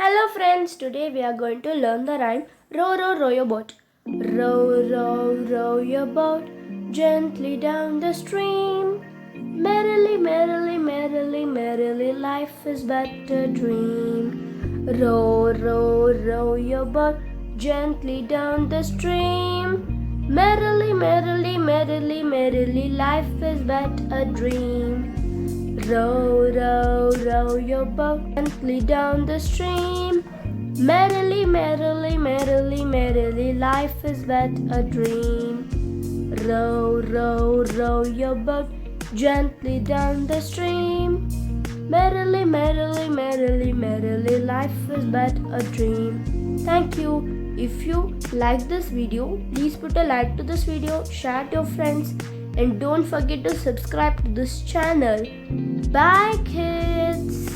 Hello friends, today we are going to learn the rhyme row row row your boat. Row row row your boat gently down the stream. Merrily merrily merrily merrily life is but a dream. Row row row your boat gently down the stream. Merrily merrily merrily merrily life is but a dream. Row, row, row your boat gently down the stream. Merrily, merrily, merrily, merrily, life is but a dream. Row, row, row your boat gently down the stream. Merrily, merrily, merrily, merrily, life is but a dream. Thank you. If you like this video, please put a like to this video, share it to your friends, and don't forget to subscribe to this channel. Bye kids!